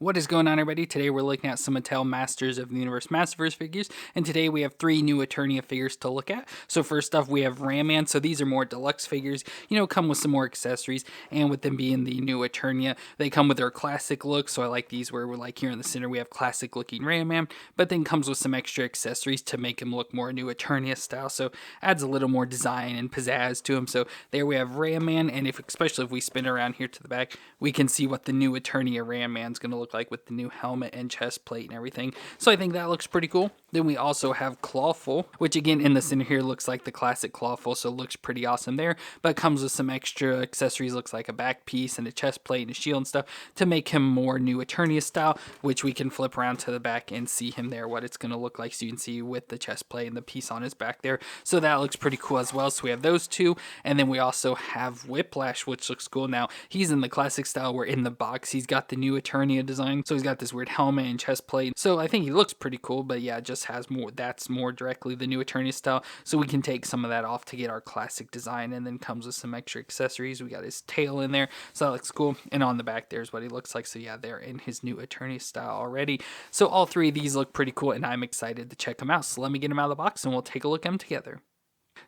What is going on, everybody? Today we're looking at some Mattel Masters of the Universe Masterverse figures, and today we have 3 new Eternia figures to look at. So first off, we have Ram Man. So these are more deluxe figures, come with some more accessories, and with them being the new Eternia, they come with their classic look. So I like these where we're like here in the center, we have classic looking Ram Man, but then comes with some extra accessories to make him look more new Eternia style. So adds a little more design and pizzazz to him. So there we have Ram Man, and especially if we spin around here to the back, we can see what the new Eternia Ram Man's going to look like with the new helmet and chest plate and everything. So I think that looks pretty cool. Then we also have Clawful, which again in the center here looks like the classic Clawful, so it looks pretty awesome there, but comes with some extra accessories, looks like a back piece and a chest plate and a shield and stuff to make him more new Eternia style, which we can flip around to the back and see him there, what it's going to look like, so you can see with the chest plate and the piece on his back there. So that looks pretty cool as well. So we have those two, and then we also have Whiplash, which looks cool. Now he's in the classic style, where in the box he's got the new Eternia design, so he's got this weird helmet and chest plate, so I think he looks pretty cool, but yeah, it just has more, that's more directly the new Eternia style, so we can take some of that off to get our classic design, and then comes with some extra accessories. We got his tail in there, so that looks cool, and on the back there's what he looks like. So yeah, they're in his new Eternia style already, so all 3 of these look pretty cool, and I'm excited to check them out. So let me get them out of the box and we'll take a look at them together.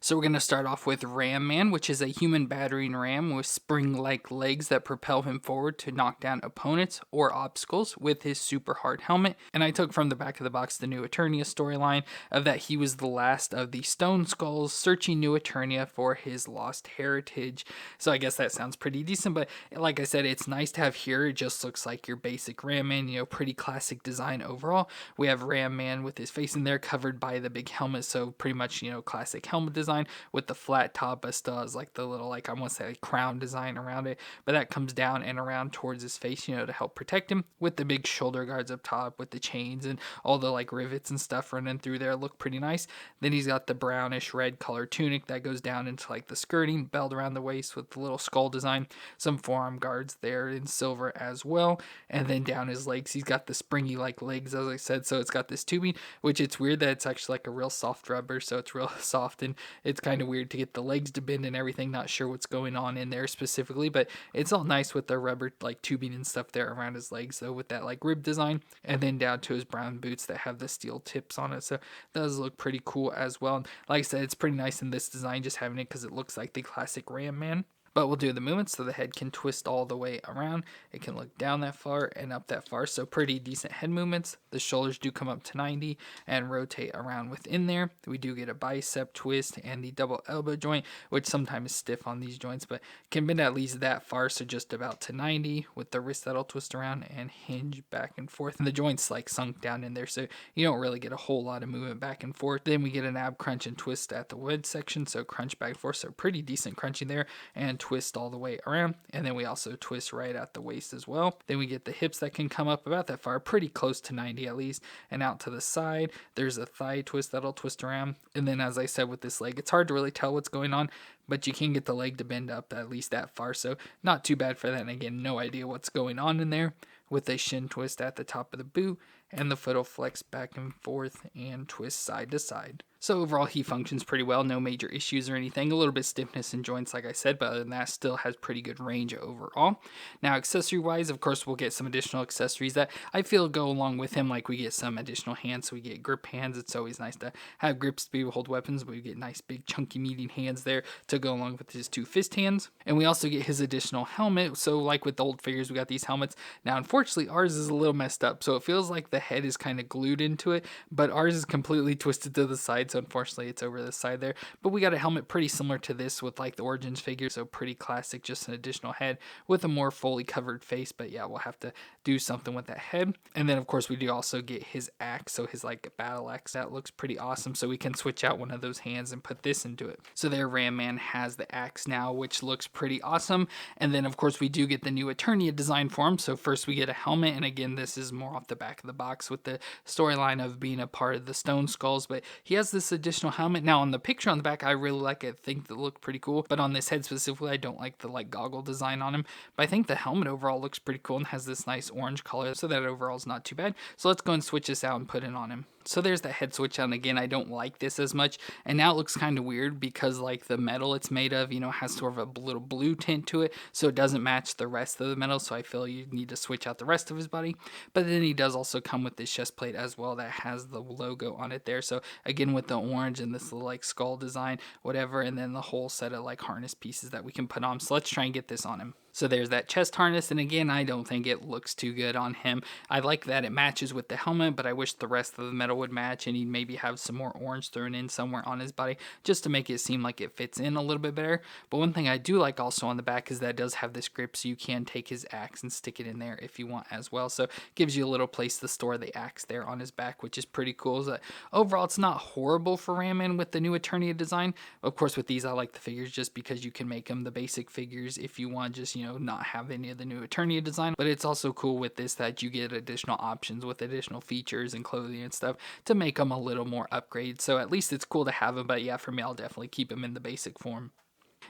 So we're going to start off with Ram Man, which is a human battering ram with spring-like legs that propel him forward to knock down opponents or obstacles with his super hard helmet. And I took from the back of the box the new Eternia storyline of that he was the last of the Stone Skulls searching New Eternia for his lost heritage. So I guess that sounds pretty decent, but like I said, it's nice to have here. It just looks like your basic Ram Man, pretty classic design overall. We have Ram Man with his face in there covered by the big helmet, so pretty much, classic helmet design with the flat top, but still has like the little, like I want to say, like crown design around it, but that comes down and around towards his face, to help protect him, with the big shoulder guards up top with the chains and all the like rivets and stuff running through there. Look pretty nice. Then he's got the brownish red color tunic that goes down into like the skirting, belt around the waist with the little skull design, some forearm guards there in silver as well, and then down his legs he's got the springy like legs, as I said, so it's got this tubing, which it's weird that it's actually like a real soft rubber, so it's real soft, and it's kind of weird to get the legs to bend and everything. Not sure what's going on in there specifically, but it's all nice with the rubber like tubing and stuff there around his legs, though, with that like rib design, and then down to his brown boots that have the steel tips on it. So that does look pretty cool as well. And like I said, it's pretty nice in this design, just having it because it looks like the classic Ram Man. But we'll do the movements so the head can twist all the way around. It can look down that far and up that far, so pretty decent head movements. The shoulders do come up to 90 and rotate around within there. We do get a bicep twist and the double elbow joint, which sometimes is stiff on these joints, but can bend at least that far, so just about to 90, with the wrist that'll twist around and hinge back and forth. And the joint's like sunk down in there, so you don't really get a whole lot of movement back and forth. Then we get an ab crunch and twist at the wood section, so crunch back and forth, so pretty decent crunching there, and twist all the way around, and then we also twist right at the waist as well. Then we get the hips that can come up about that far, pretty close to 90 at least, and out to the side there's a thigh twist that'll twist around. And then, as I said, with this leg, it's hard to really tell what's going on, but you can get the leg to bend up at least that far, so not too bad for that. And again, no idea what's going on in there, with a shin twist at the top of the boot, and the foot will flex back and forth and twist side to side. So overall, he functions pretty well, no major issues or anything. A little bit stiffness in joints, like I said, but other than that, still has pretty good range overall. Now, accessory-wise, of course, we'll get some additional accessories that I feel go along with him, like we get some additional hands, so we get grip hands. It's always nice to have grips to be able to hold weapons, but we get nice, big, chunky, meaty hands there to go along with his 2 fist hands. And we also get his additional helmet, so like with the old figures, we got these helmets. Now, unfortunately, ours is a little messed up, so it feels like the head is kind of glued into it, but ours is completely twisted to the side, so unfortunately it's over the side there. But we got a helmet pretty similar to this with like the Origins figure, so pretty classic, just an additional head with a more fully covered face. But yeah, we'll have to do something with that head. And then of course we do also get his axe, so his like battle axe, that looks pretty awesome, so we can switch out one of those hands and put this into it. So there, Ram Man has the axe now, which looks pretty awesome. And then of course we do get the new Eternia design for him. So first we get a helmet, and again, this is more off the back of the box with the storyline of being a part of the Stone Skulls, but he has this additional helmet. Now on the picture on the back, I really like it. I think that look pretty cool, but on this head specifically, I don't like the like goggle design on him. But I think the helmet overall looks pretty cool and has this nice orange color, so that overall is not too bad. So let's go and switch this out and put it on him. So there's that head switch on. Again, I don't like this as much, and now it looks kind of weird because like the metal it's made of, has sort of a little blue tint to it, so it doesn't match the rest of the metal, so I feel you need to switch out the rest of his body. But then he does also come with this chest plate as well that has the logo on it there, so again with the orange and this little like skull design, whatever, and then the whole set of like harness pieces that we can put on. So let's try and get this on him. So there's that chest harness, and again, I don't think it looks too good on him. I like that it matches with the helmet, but I wish the rest of the metal would match, and he'd maybe have some more orange thrown in somewhere on his body, just to make it seem like it fits in a little bit better. But one thing I do like also on the back is that it does have this grip, so you can take his axe and stick it in there if you want as well. So it gives you a little place to store the axe there on his back, which is pretty cool. So overall, it's not horrible for Ram Man with the new Eternia design. Of course, with these, I like the figures just because you can make them the basic figures if you want, just, not have any of the new Eternia design. But it's also cool with this that you get additional options with additional features and clothing and stuff to make them a little more upgrade. So at least it's cool to have them, but yeah, for me, I'll definitely keep them in the basic form.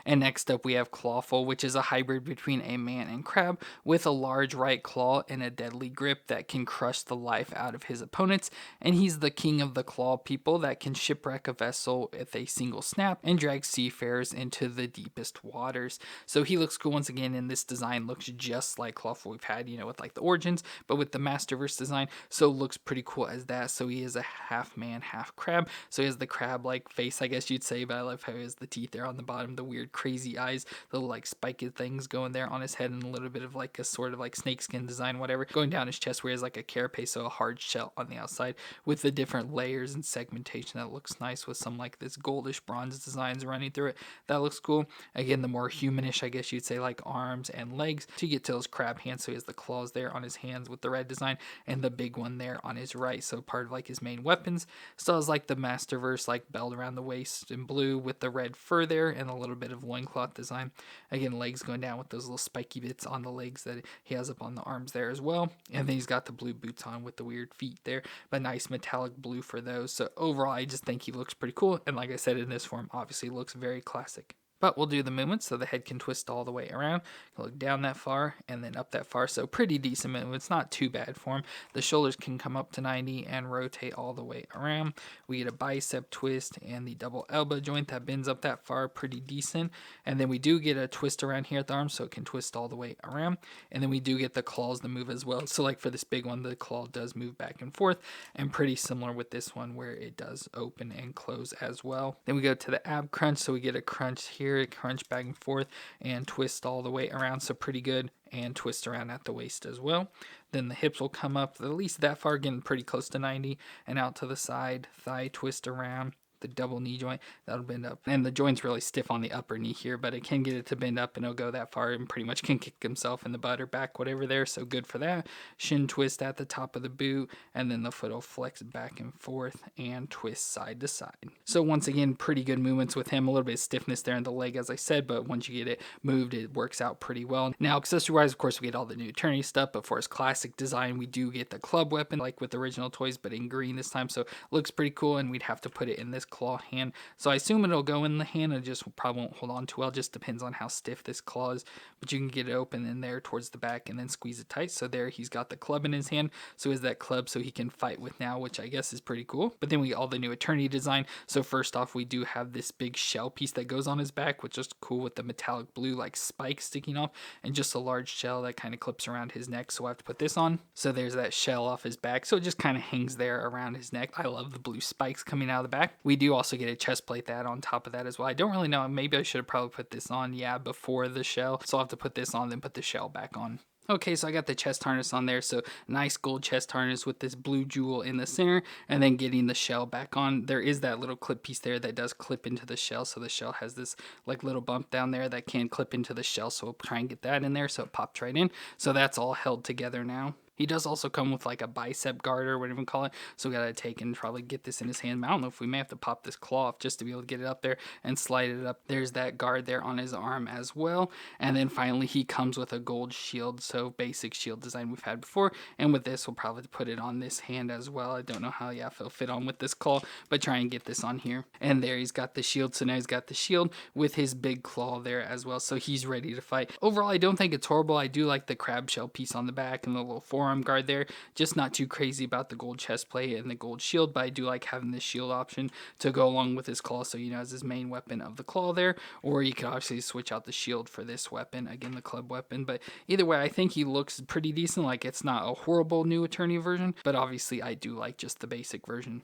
And next up we have Clawful, which is a hybrid between a man and crab with a large right claw and a deadly grip that can crush the life out of his opponents. And he's the king of the claw people that can shipwreck a vessel with a single snap and drag seafarers into the deepest waters. So he looks cool once again, and this design looks just like Clawful we've had, with like the Origins, but with the Masterverse design. So it looks pretty cool as that. So he is a half man, half crab. So he has the crab like face, I guess you'd say, but I love how he has the teeth there on the bottom, the weird crazy eyes, the little like spiked things going there on his head, and a little bit of like a sort of like snakeskin design, whatever, going down his chest where he has like a carapace, so a hard shell on the outside with the different layers and segmentation that looks nice with some like this goldish bronze designs running through it. That looks cool. Again, the more humanish, I guess you'd say, like arms and legs to get to those crab hands. So he has the claws there on his hands with the red design, and the big one there on his right, so part of like his main weapons. Still has like the Masterverse like belt around the waist in blue with the red fur there and a little bit of loincloth design. Again, legs going down with those little spiky bits on the legs that he has up on the arms there as well. And then he's got the blue boots on with the weird feet there, but nice metallic blue for those. So overall, I just think he looks pretty cool. And like I said, in this form, obviously looks very classic. But we'll do the movements so the head can twist all the way around. Look down that far and then up that far. So pretty decent movements, not too bad for him. The shoulders can come up to 90 and rotate all the way around. We get a bicep twist and the double elbow joint that bends up that far, pretty decent. And then we do get a twist around here at the arm, so it can twist all the way around. And then we do get the claws to move as well. So like for this big one, the claw does move back and forth, and pretty similar with this one where it does open and close as well. Then we go to the ab crunch, so we get a crunch here, crunch back and forth and twist all the way around, so pretty good, and twist around at the waist as well. Then the hips will come up at least that far, getting pretty close to 90, and out to the side, thigh twist around. The double knee joint, that'll bend up, and the joint's really stiff on the upper knee here, but it can get it to bend up and it'll go that far and pretty much can kick himself in the butt or back, whatever there, so good for that. Shin twist at the top of the boot, and then the foot will flex back and forth and twist side to side. So once again, pretty good movements with him. A little bit of stiffness there in the leg, as I said, but once you get it moved, it works out pretty well. Now accessory wise, of course, we get all the new Eternia stuff, but for his classic design, we do get the club weapon like with the original toys, but in green this time, so looks pretty cool. And we'd have to put it in this claw hand, so I assume it'll go in the hand. It just probably won't hold on too well, just depends on how stiff this claw is, but you can get it open in there towards the back and then squeeze it tight. So there he's got the club in his hand, so is that club so he can fight with now, which I guess is pretty cool. But then we get all the new Eternia design. So first off, we do have this big shell piece that goes on his back, which is cool with the metallic blue like spikes sticking off, and just a large shell that kind of clips around his neck, so I have to put this on. So there's that shell off his back, so it just kind of hangs there around his neck. I love the blue spikes coming out of the back. We do also get a chest plate that on top of that as well. I don't really know, maybe I should have probably put this on, before the shell, so I'll have to put this on, then put the shell back on. Okay, so I got the chest harness on there, so nice gold chest harness with this blue jewel in the center, and then getting the shell back on. There is that little clip piece there that does clip into the shell, so the shell has this like little bump down there that can clip into the shell, so we'll try and get that in there so it pops right in. So that's all held together now. He does also come with like a bicep guard or whatever you call it, so we gotta take and probably get this in his hand. I don't know if we may have to pop this claw off just to be able to get it up there and slide it up. There's that guard there on his arm as well. And then finally he comes with a gold shield, so basic shield design we've had before. And with this, we'll probably put it on this hand as well. I don't know how, if it'll fit on with this claw, but try and get this on here. And there he's got the shield, so now he's got the shield with his big claw there as well, so he's ready to fight. Overall, I don't think it's horrible. I do like the crab shell piece on the back and the little forearm forearm guard there. Just not too crazy about the gold chest plate and the gold shield, but I do like having this shield option to go along with his claw, so as his main weapon of the claw there, or you could obviously switch out the shield for this weapon, again the club weapon. But either way, I think he looks pretty decent. Like, it's not a horrible new Eternia version, but obviously I do like just the basic version.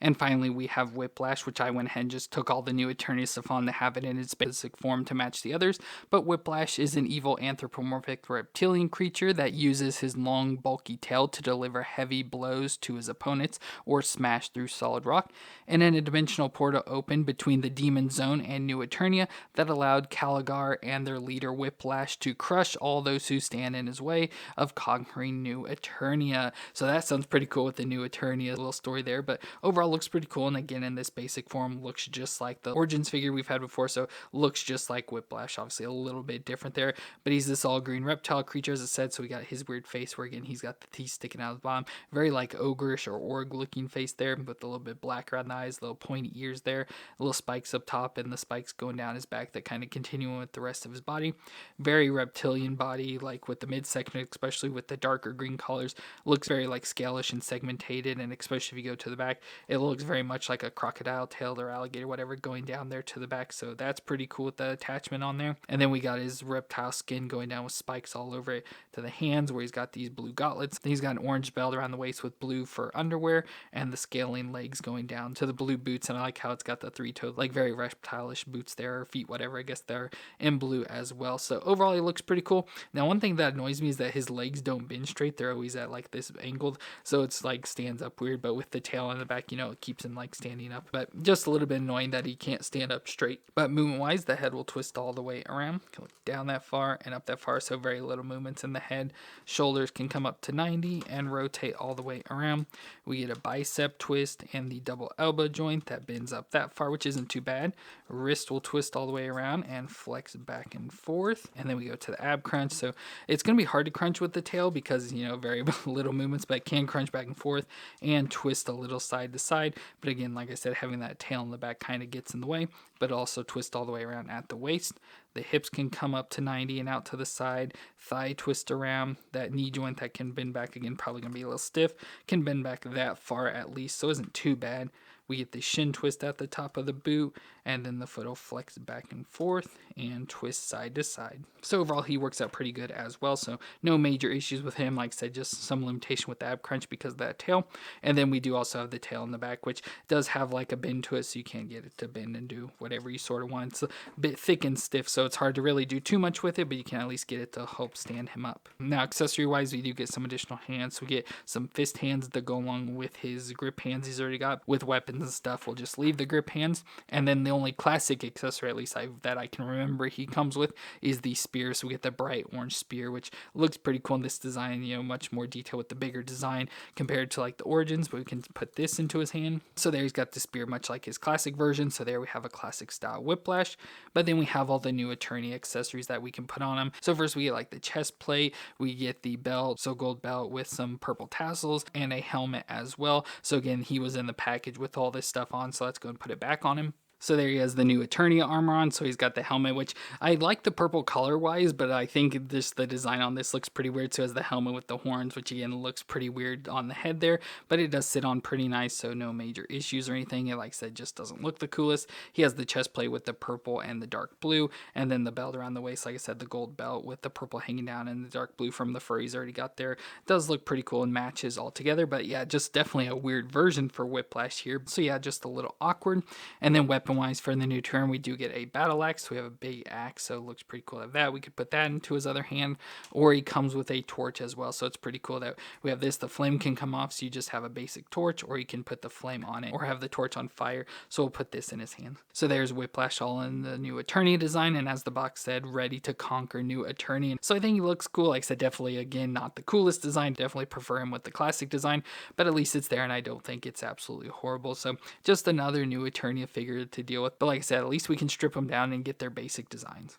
And finally, we have Whiplash, which I went ahead and just took all the new Eternia stuff on to have it in its basic form to match the others. But Whiplash is an evil anthropomorphic reptilian creature that uses his long, bulky tail to deliver heavy blows to his opponents or smash through solid rock. And then a dimensional portal opened between the Demon Zone and New Eternia that allowed Caligar and their leader Whiplash to crush all those who stand in his way of conquering New Eternia. So that sounds pretty cool with the New Eternia little story there. But overall, looks pretty cool, and again in this basic form looks just like the Origins figure we've had before, so looks just like Whiplash. Obviously a little bit different there, but he's this all green reptile creature, as I said. So we got his weird face where again he's got the teeth sticking out of the bottom, very like ogreish or org looking face there, with a little bit black around the eyes, little pointy ears there, little spikes up top, and the spikes going down his back that kind of continue with the rest of his body. Very reptilian body, like with the midsection, especially with the darker green colors, looks very like scalish and segmented, and especially if you go to the back, it looks very much like a crocodile tail or alligator, whatever, going down there to the back. So that's pretty cool with the attachment on there. And then we got his reptile skin going down with spikes all over it to the hands, where he's got these blue gauntlets. Then he's got an orange belt around the waist with blue for underwear, and the scaling legs going down to the blue boots. And I like how it's got the three-toed, like very reptile-ish boots there, or feet, whatever. I guess they're in blue as well. So overall, he looks pretty cool. Now, one thing that annoys me is that his legs don't bend straight. They're always at like this angled, so it's like stands up weird. But with the tail on the back, it keeps him like standing up. But just a little bit annoying that he can't stand up straight. But movement wise, the head will twist all the way around. Can look down that far and up that far, so very little movements in the head. Shoulders can come up to 90 and rotate all the way around. We get a bicep twist and the double elbow joint that bends up that far, which isn't too bad. Wrist will twist all the way around and flex back and forth. And then we go to the ab crunch. So it's going to be hard to crunch with the tail because, very little movements, but it can crunch back and forth and twist a little side to side. But again, like I said, having that tail in the back kind of gets in the way, but also twist all the way around at the waist. The hips can come up to 90 and out to the side. Thigh twist around. That knee joint that can bend back, again, probably going to be a little stiff, can bend back that far at least, so it isn't too bad. We get the shin twist at the top of the boot, and then the foot will flex back and forth and twist side to side. So overall, he works out pretty good as well. So no major issues with him. Like I said, just some limitation with the ab crunch because of that tail. And then we do also have the tail in the back, which does have like a bend to it, so you can't get it to bend and do whatever you sort of want. It's a bit thick and stiff, so it's hard to really do too much with it, but you can at least get it to help stand him up. Now, accessory-wise, we do get some additional hands. We get some fist hands that go along with his grip hands he's already got. With weapons and stuff, we'll just leave the grip hands. And then the only classic accessory, at least that I can remember he comes with, is the spear. So we get the bright orange spear, which looks pretty cool in this design, much more detail with the bigger design compared to like the Origins, but we can put this into his hand. So there he's got the spear, much like his classic version. So there we have a classic style Whiplash. But then we have all the new Eternia accessories that we can put on him. So first we get like the chest plate, we get the belt, so gold belt with some purple tassels, and a helmet as well. So again, he was in the package with all this stuff on, so let's go and put it back on him. So there he has the new Eternia armor on, so he's got the helmet, which I like the purple color-wise, but I think just the design on this looks pretty weird. So he has the helmet with the horns, which again looks pretty weird on the head there, but it does sit on pretty nice, so no major issues or anything. It, like I said, just doesn't look the coolest. He has the chest plate with the purple and the dark blue, and then the belt around the waist, like I said, the gold belt with the purple hanging down and the dark blue from the fur he's already got there. It does look pretty cool and matches all together, but yeah, just definitely a weird version for Whiplash here. So yeah, just a little awkward. And then weapon-wise for the new turn, we do get a battle axe. So we have a big axe, so it looks pretty cool at that. We could put that into his other hand, or he comes with a torch as well. So it's pretty cool that we have this. The flame can come off, so you just have a basic torch, or you can put the flame on it, or have the torch on fire. So we'll put this in his hand. So there's Whiplash all in the new Eternia design, and as the box said, ready to conquer New Eternia. So I think he looks cool. Like I said, definitely, again, not the coolest design. Definitely prefer him with the classic design, but at least it's there, and I don't think it's absolutely horrible. So just another new Eternia figure to deal with. But like I said, at least we can strip them down and get their basic designs.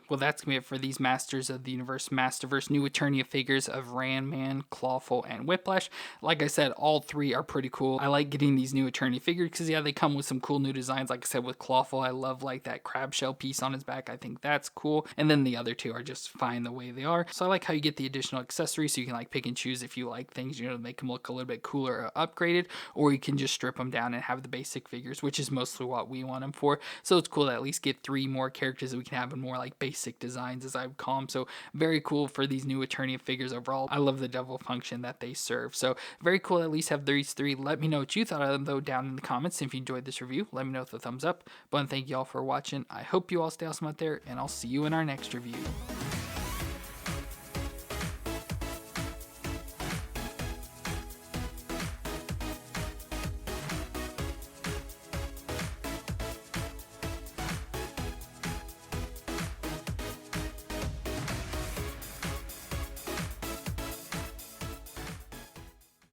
Well, that's going to be it for these Masters of the Universe Masterverse new Eternia figures of Ran Man, Clawful, and Whiplash. Like I said, all three are pretty cool. I like getting these new Eternia figures because, yeah, they come with some cool new designs. Like I said, with Clawful, I love like that crab shell piece on his back. I think that's cool. And then the other two are just fine the way they are. So I like how you get the additional accessories so you can like pick and choose if you like things, you know, make them look a little bit cooler or upgraded, or you can just strip them down and have the basic figures, which is mostly what we want them for. So it's cool to at least get 3 more characters that we can have in more like basic designs, as I would call them. So very cool for these new Eternia figures overall. I love the double function that they serve. So very cool to at least have these 3. Let me know what you thought of them though down in the comments. If you enjoyed this review, let me know with a thumbs up. But thank you all for watching. I hope you all stay awesome out there, and I'll see you in our next review.